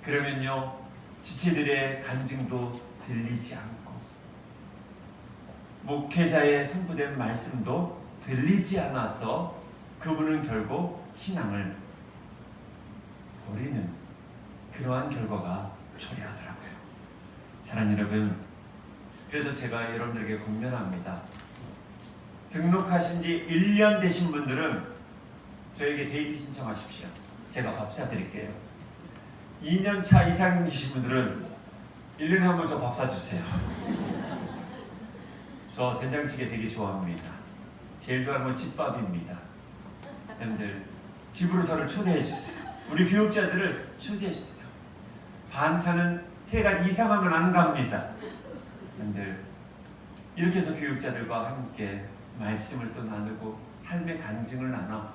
그러면요 지체들의 간증도 들리지 않고 목회자의 선포된 말씀도 들리지 않아서 그분은 결국 신앙을 버리는 그러한 결과가 초래하더라고요. 사랑하는 여러분, 그래서 제가 여러분들에게 권면합니다. 등록하신 지 1년 되신 분들은 저에게 데이트 신청하십시오. 제가 밥 사드릴게요. 2년차 이상이신 분들은 1년에 한 번 저 밥 사주세요. 저 된장찌개 되게 좋아합니다. 제일 좋아하는 건 집밥입니다. 여러분들 집으로 저를 초대해 주세요. 우리 교육자들을 초대해 주세요. 반찬은 3가지 이상하면 안 갑니다. 여러분들 이렇게 해서 교육자들과 함께 말씀을 또 나누고 삶의 간증을 나눠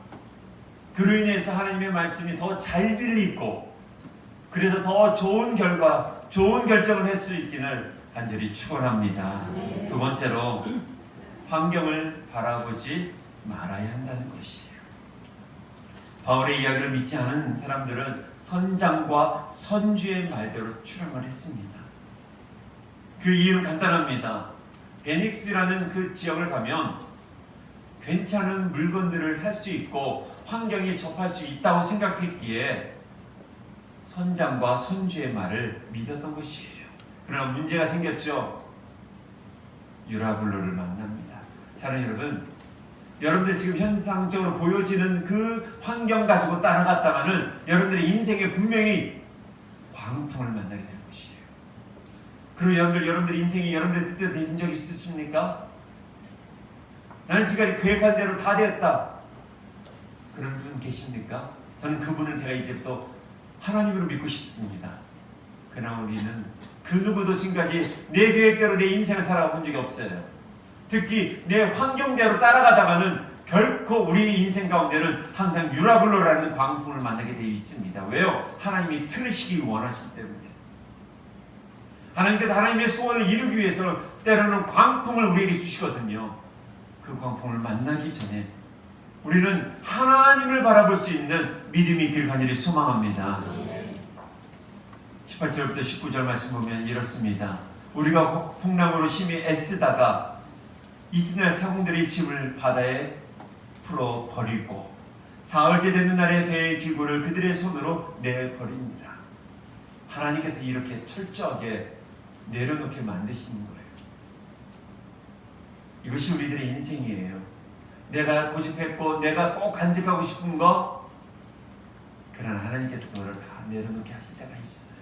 그로 인해서 하나님의 말씀이 더 잘 들리고 그래서 더 좋은 결과, 좋은 결정을 할 수 있기를 간절히 축원합니다. 두 번째로 환경을 바라보지 말아야 한다는 것이에요. 바울의 이야기를 믿지 않은 사람들은 선장과 선주의 말대로 추론을 했습니다. 그 이유는 간단합니다. 베닉스라는 그 지역을 가면 괜찮은 물건들을 살 수 있고 환경에 접할 수 있다고 생각했기에 선장과 선주의 말을 믿었던 것이에요. 그러나 문제가 생겼죠. 유라블로를 만납니다. 사랑하는 여러분, 여러분들 지금 현상적으로 보여지는 그 환경 가지고 따라갔다가는 여러분들의 인생에 분명히 광풍을 만나게 될 것이에요. 그리고 여러분들 인생이 여러분들 뜻대로 된 적 있으십니까? 나는 지금까지 계획한 대로 다 되었다. 그런 분 계십니까? 저는 그분을 제가 이제부터 하나님으로 믿고 싶습니다. 그러나 우리는 그 누구도 지금까지 내 계획대로 내 인생을 살아본 적이 없어요. 특히 내 환경대로 따라가다가는 결코 우리 인생 가운데는 항상 유라블로라는 광풍을 만나게 되어 있습니다. 왜요? 하나님이 틀으시기 원하시기 때문에. 하나님께서 하나님의 소원을 이루기 위해서 때로는 광풍을 우리에게 주시거든요. 그 광풍을 만나기 전에 우리는 하나님을 바라볼 수 있는 믿음이 있기를 간절히 소망합니다. 18절부터 19절 말씀 보면 이렇습니다. 우리가 풍랑으로 심히 애쓰다가 이튿날 사공들이 짐을 바다에 풀어 버리고 사흘째 되는 날에 배의 기구를 그들의 손으로 내버립니다. 하나님께서 이렇게 철저하게 내려놓게 만드시는 거예요. 이것이 우리들의 인생이에요. 내가 고집했고 내가 꼭 간직하고 싶은 거, 그러나 하나님께서 그거를 다 내려놓게 하실 때가 있어요.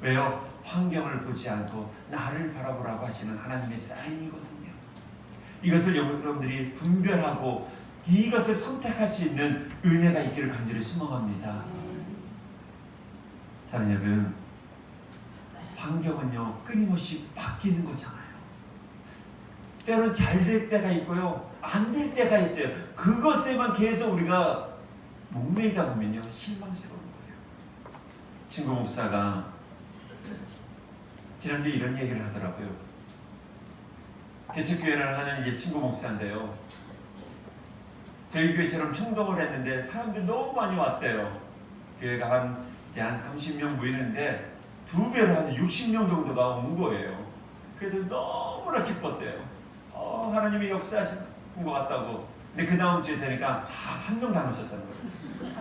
왜요? 환경을 보지 않고 나를 바라보라고 하시는 하나님의 사인이거든요. 이것을 여러분들이 분별하고 이것을 선택할 수 있는 은혜가 있기를 간절히 소망합니다. 사랑하는 여러분, 환경은요 끊임없이 바뀌는 거잖아요. 때로는 잘 될 때가 있고요, 안 될 때가 있어요. 그것에만 계속 우리가 목매이다 보면요 실망스러운 거예요. 친구 목사가 지난주에 이런 얘기를 하더라고요. 개척교회를 하는 이제 친구 목사인데요, 저희 교회처럼 충동을 했는데 사람들이 너무 많이 왔대요. 교회가 한 30명 모이는데 2배로 한 60명 정도가 온 거예요. 그래서 너무나 기뻤대요. 하나님이 역사하시는 것 같다고. 근데 그 다음 주에 되니까 다 한 명도 안 오셨다는 거예요.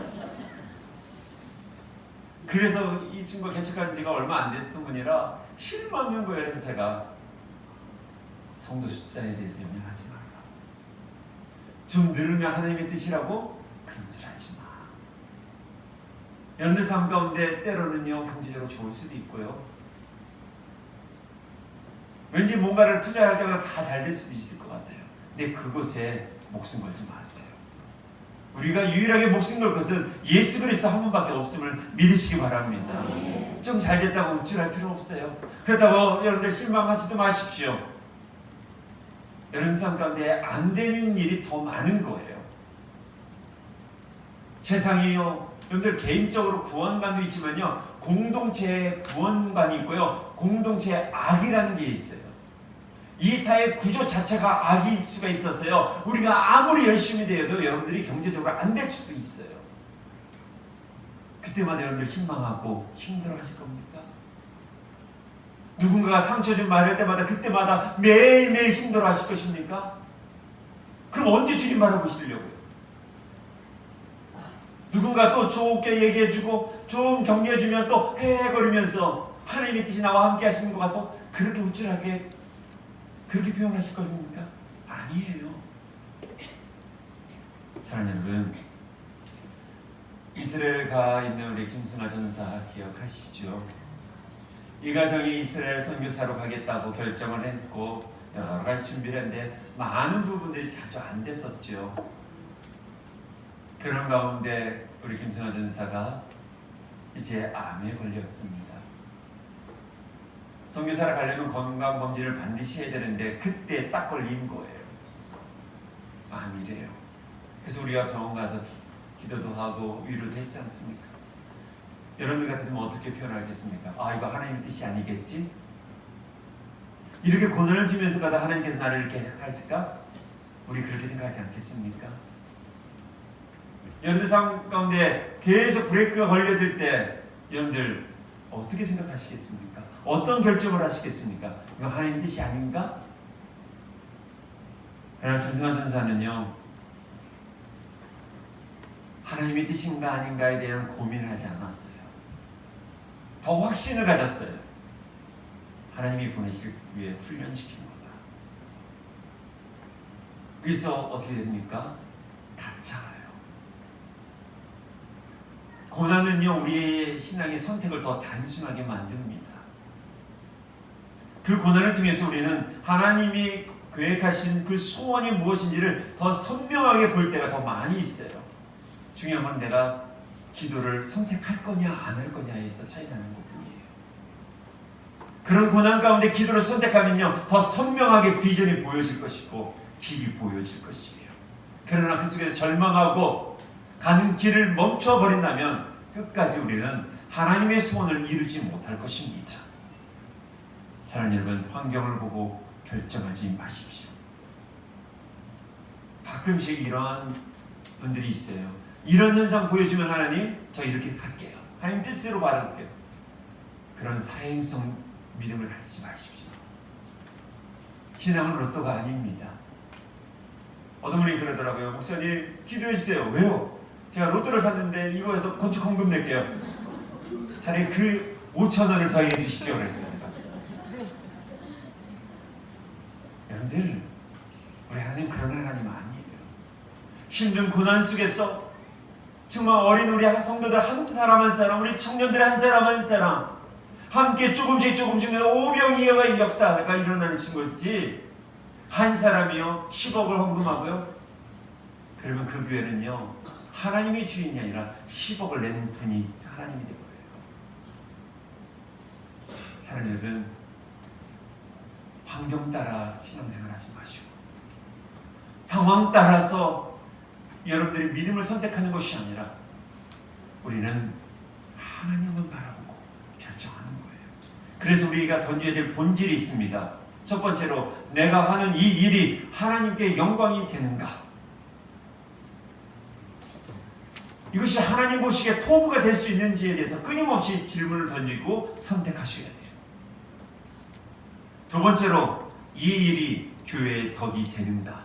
그래서 이 친구가 개척한 지가 얼마 안 됐던 분이라 실망한 거예요. 그래서 제가 성도 숫자에 대해서 염려하지 마라. 좀 늘으면 하나님의 뜻이라고? 그런 소리 하지 마. 여러분들 삶 가운데 때로는요 경제적으로 좋을 수도 있고요. 왠지 뭔가를 투자할 때마다 다 잘 될 수도 있을 것 같아요. 근데 그곳에 목숨 걸지 마세요. 우리가 유일하게 목숨 걸 것은 예수 그리스도 한 분밖에 없음을 믿으시기 바랍니다. 좀 잘 됐다고 우쭐할 필요 없어요. 그렇다고 여러분들 실망하지도 마십시오. 여러분 삶 가운데 안 되는 일이 더 많은 거예요. 세상이요, 여러분들 개인적으로 구원관도 있지만요, 공동체의 구원관이 있고요, 공동체의 악이라는 게 있어요. 이 사회 구조 자체가 악일 수가 있어서요, 우리가 아무리 열심히 되어도 여러분들이 경제적으로 안 될 수도 있어요. 그때마다 여러분들 희망하고 힘들어 하실 겁니까? 누군가가 상처 준 말할 때마다 그때마다 매일매일 힘들어 하실 것입니까? 그럼 언제 주님 바라보시려고요? 누군가 또 좋게 얘기해주고 좀 격려해주면 또 헤헤거리면서 하나님의 뜻이 나와 함께 하시는 것 같아 그렇게 우쭐하게 그렇게 표현하실 겁니까? 아니에요. 사랑하는 여러분, 이스라엘 가 있는 우리 김승아 전사 기억하시죠? 이 가정이 이스라엘 선교사로 가겠다고 결정을 했고 여러 가지 준비를 했는데 많은 부분들이 자주 안 됐었죠. 그런 가운데 우리 김승아 전사가 이제 암에 걸렸습니다. 선교사를 가려면 건강검진을 반드시 해야 되는데 그때 딱 걸린 거예요. 암이래요. 그래서 우리가 병원 가서 기도도 하고 위로도 했지 않습니까? 여러분들 같으면 어떻게 표현하겠습니까? 아, 이거 하나님의 뜻이 아니겠지? 이렇게 고난을 주면서 가다 하나님께서 나를 이렇게 하실까? 우리 그렇게 생각하지 않겠습니까? 여러분들 삶 가운데 계속 브레이크가 걸려질 때 여러분들 어떻게 생각하시겠습니까? 어떤 결정을 하시겠습니까? 이거 하나님의 뜻이 아닌가? 그러나 김승환 전사는요, 하나님의 뜻인가 아닌가에 대한 고민을 하지 않았어요. 더 확신을 가졌어요. 하나님이 보내실 위해 훈련시킨 거다. 그래서 어떻게 됩니까? 다쳐요. 고난은요, 우리의 신앙의 선택을 더 단순하게 만듭니다. 그 고난을 통해서 우리는 하나님이 계획하신 그 소원이 무엇인지를 더 선명하게 볼 때가 더 많이 있어요. 중요한 건 내가 기도를 선택할 거냐 안 할 거냐에서 차이 나는 것뿐이에요. 그런 고난 가운데 기도를 선택하면요, 더 선명하게 비전이 보여질 것이고 길이 보여질 것이에요. 그러나 그 속에서 절망하고 가는 길을 멈춰버린다면 끝까지 우리는 하나님의 소원을 이루지 못할 것입니다. 사랑하는 여러분, 환경을 보고 결정하지 마십시오. 가끔씩 이러한 분들이 있어요. 이런 현상 보여주면 하나님, 저 이렇게 갈게요. 하나님 뜻대로 바랄게요. 그런 사행성 믿음을 갖지 마십시오. 신앙은 로또가 아닙니다. 어떤 분이 그러더라고요. 목사님 기도해 주세요. 왜요? 제가 로또를 샀는데 이거에서 건축 헌금 낼게요. 차라리 그 5,000원을 저에게 주십시오. 그랬어요. 제가. 여러분들, 우리 하나님 그런 하나님 아니에요. 힘든 고난 속에서 정말 어린 우리 성도들 한 사람 한 사람, 우리 청년들 한 사람 한 사람 함께 조금씩 오병이어의 역사가 일어나는 것이지, 한 사람이요 10억을 헌금하고요, 그러면 그 교회는요 하나님이 주인이 아니라 10억을 낸 분이 하나님이 되버려요. 사랑하는 여러분, 환경 따라 신앙생활하지 마시고 상황 따라서 여러분들이 믿음을 선택하는 것이 아니라 우리는 하나님만 바라보고 결정하는 거예요. 그래서 우리가 던져야 될 본질이 있습니다. 첫 번째로, 내가 하는 이 일이 하나님께 영광이 되는가? 이것이 하나님 보시기에 토부가 될 수 있는지에 대해서 끊임없이 질문을 던지고 선택하셔야 돼요. 두 번째로, 이 일이 교회의 덕이 되는가?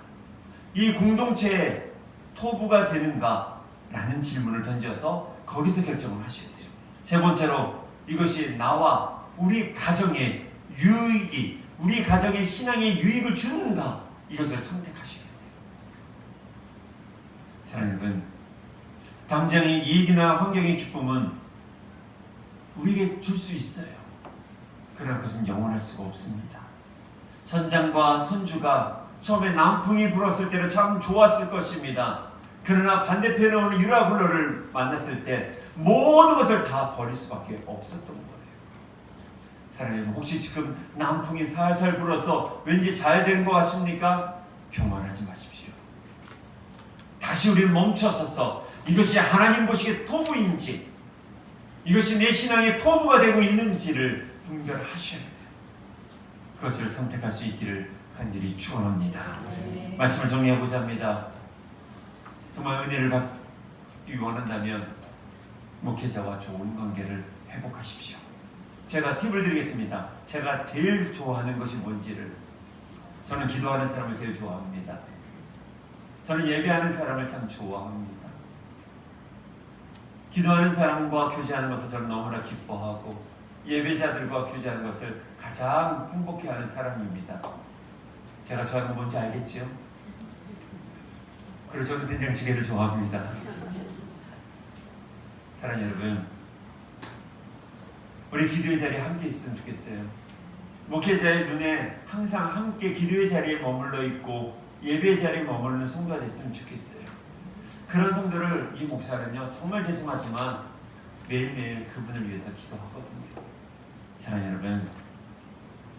이 공동체의 토부가 되는가? 라는 질문을 던져서 거기서 결정을 하셔야 돼요. 세 번째로 이것이 나와 우리 가정의 유익이, 우리 가정의 신앙의 유익을 주는가, 이것을 선택하셔야 돼요. 사랑하는 여러분, 당장의 이익이나 환경의 기쁨은 우리에게 줄 수 있어요. 그러나 그것은 영원할 수가 없습니다. 선장과 선주가 처음에 남풍이 불었을 때는 참 좋았을 것입니다. 그러나 반대편에 오는 유라굴로를 만났을 때 모든 것을 다 버릴 수밖에 없었던 거예요. 사랑하는, 혹시 지금 남풍이 살살 불어서 왠지 잘 된 것 같습니까? 교만하지 마십시오. 다시 우리는 멈춰서서 이것이 하나님 보시기에 토부인지, 이것이 내 신앙의 토부가 되고 있는지를 분별하셔야 돼요. 그것을 선택할 수 있기를 간절히 축원합니다. 말씀을 정리하고자 합니다. 정말 은혜를 받기 원한다면 목회자와 좋은 관계를 회복하십시오. 제가 팁을 드리겠습니다. 제가 제일 좋아하는 것이 뭔지를. 저는 기도하는 사람을 제일 좋아합니다. 저는 예배하는 사람을 참 좋아합니다. 기도하는 사람과 교제하는 것을 저는 너무나 기뻐하고 예배자들과 교제하는 것을 가장 행복해하는 사람입니다. 제가 좋아하는 건 뭔지 알겠죠? 그리고 저는 된장찌개를 좋아합니다. 사랑하는 여러분, 우리 기도의 자리에 함께 있으면 좋겠어요. 목회자의 눈에 항상 함께 기도의 자리에 머물러 있고 예배의 자리에 머무르는 성도가 됐으면 좋겠어요. 그런 성도를 이 목사는요, 정말 죄송하지만 매일매일 그분을 위해서 기도하거든요. 사랑하는 여러분,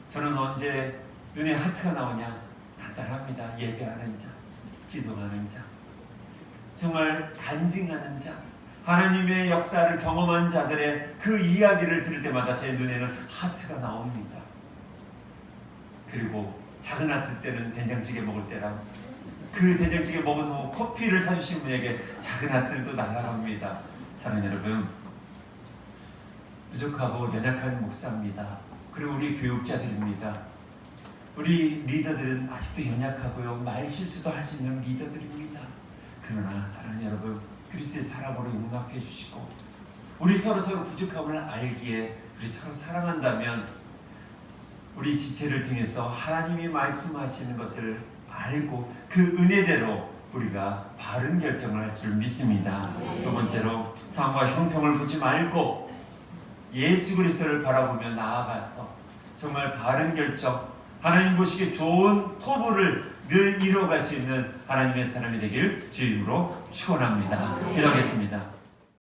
저는 언제 눈에 하트가 나오냐? 간단합니다. 예배하는 자, 기도하는 자, 정말 간증하는 자, 하나님의 역사를 경험한 자들의 그 이야기를 들을 때마다 제 눈에는 하트가 나옵니다. 그리고 작은 하트 때는 된장찌개 먹을 때랑, 그 된장찌개 먹은 후 커피를 사주신 분에게 작은 하트도 날아갑니다. 사랑하는 여러분, 부족하고 연약한 목사입니다. 그리고 우리 교육자들입니다. 우리 리더들은 아직도 연약하고요, 말 실수도 할 수 있는 리더들입니다. 그러나 사랑하는 여러분, 그리스도의 사랑으로 용납해 주시고 우리 서로 부족함을 알기에 우리 서로 사랑한다면 우리 지체를 통해서 하나님이 말씀하시는 것을 알고 그 은혜대로 우리가 바른 결정을 할 줄 믿습니다. 두 번째로 상황과 형평을 보지 말고 예수 그리스도를 바라보며 나아가서 정말 바른 결정, 하나님 보시기에 좋은 토부를 늘 이루어갈 수 있는 하나님의 사람이 되길 주의 이름으로 축원합니다. 기도하겠습니다.